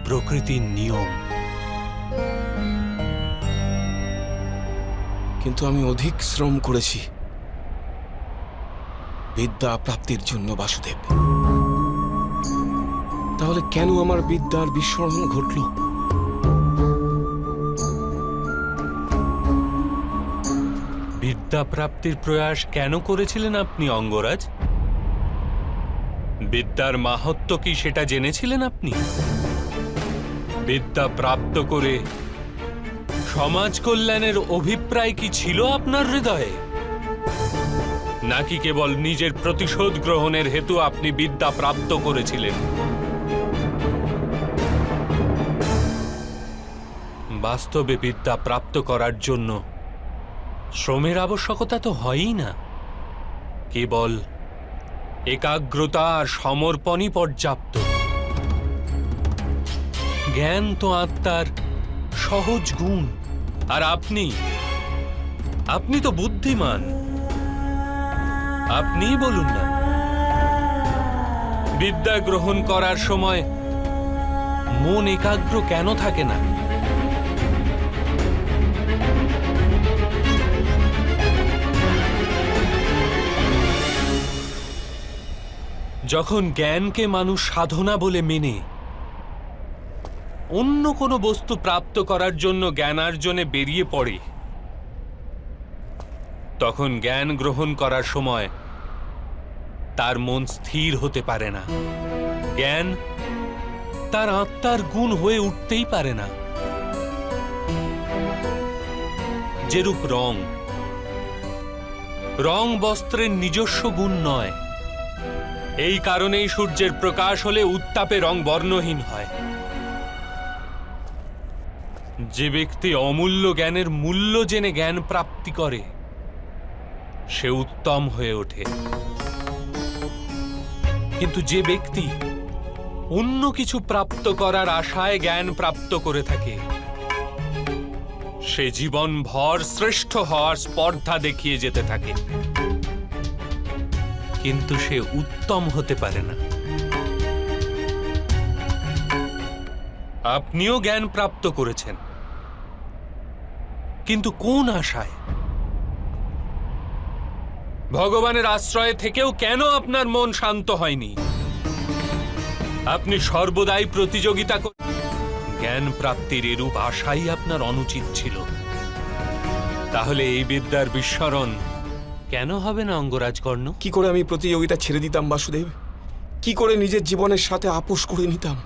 প্রকৃতির নিয়ম। কিন্তু আমি অধিক শ্রম করেছি বিদ্যা প্রাপ্তির জন্য বাসুদেব। তাহলে কেন আমার বিদ্যার বিস্মরণ ঘটল? বিদ্যা প্রাপ্তির প্রয়াস কেন করেছিলেন আপনি অঙ্গরাজ? বিদ্যার মাহাত্ম্য কি সেটা জেনেছিলেন আপনি? বিদ্যা প্রাপ্ত করে সমাজ কল্যাণের অভিপ্রায় কি ছিল আপনার হৃদয়ে, নাকি কেবল নিজের প্রতিশোধ গ্রহণের হেতু আপনি বিদ্যা প্রাপ্ত করেছিলেন? বাস্তবে বিদ্যা প্রাপ্ত করার জন্য শ্রমের আবশ্যকতা তো হয়ই না, কেবল একাগ্রতা আর সমর্পণই পর্যাপ্ত। জ্ঞান তো আত্মার সহজ গুণ, আর আপনি তো বুদ্ধিমান। আপনিই বলুন না, বিদ্যা গ্রহণ করার সময় মন একাগ্র কেন থাকে না? যখন জ্ঞানকে মানুষ সাধনা বলে মেনে অন্য কোনো বস্তু প্রাপ্ত করার জন্য জ্ঞানার্জনে বেরিয়ে পড়ে, তখন জ্ঞান গ্রহণ করার সময় তার মন স্থির হতে পারে না। জ্ঞান তার আত্মার গুণ হয়ে উঠতেই পারে না। যেরূপ রং বস্ত্রের নিজস্ব গুণ নয়। এই কারণেই সূর্যের প্রকাশ হলে উত্তাপে রং বর্ণহীন হয়। যে ব্যক্তি অমূল্য জ্ঞানের মূল্য জেনে জ্ঞান প্রাপ্তি করে, সে উত্তম হয়ে ওঠে। কিন্তু যে ব্যক্তি অন্য কিছু প্রাপ্ত করার আশায় জ্ঞান প্রাপ্ত করে থাকে, সে জীবনভর শ্রেষ্ঠ হওয়ার স্পর্ধা দেখিয়ে যেতে থাকে, কিন্তু সে উত্তম হতে পারে না। আপনিও জ্ঞান প্রাপ্ত করেছেন, কিন্তু কোন আশায়? ভগবানের আশ্রয়ে থেকেও কেন আপনার মন শান্ত হয়নি? আপনি সর্বদাই প্রতিযোগিতা জ্ঞান প্রাপ্তির এরূপ আশাই আপনার অনুচিত ছিল। তাহলে এই বিদ্যার বিস্মরণ কেন হবে না অঙ্গরাজ কর্ণ? কি করে আমি প্রতিযোগিতা ছেড়ে দিতাম বাসুদেব? কি করে নিজের জীবনের সাথে আপোষ করে নিতাম?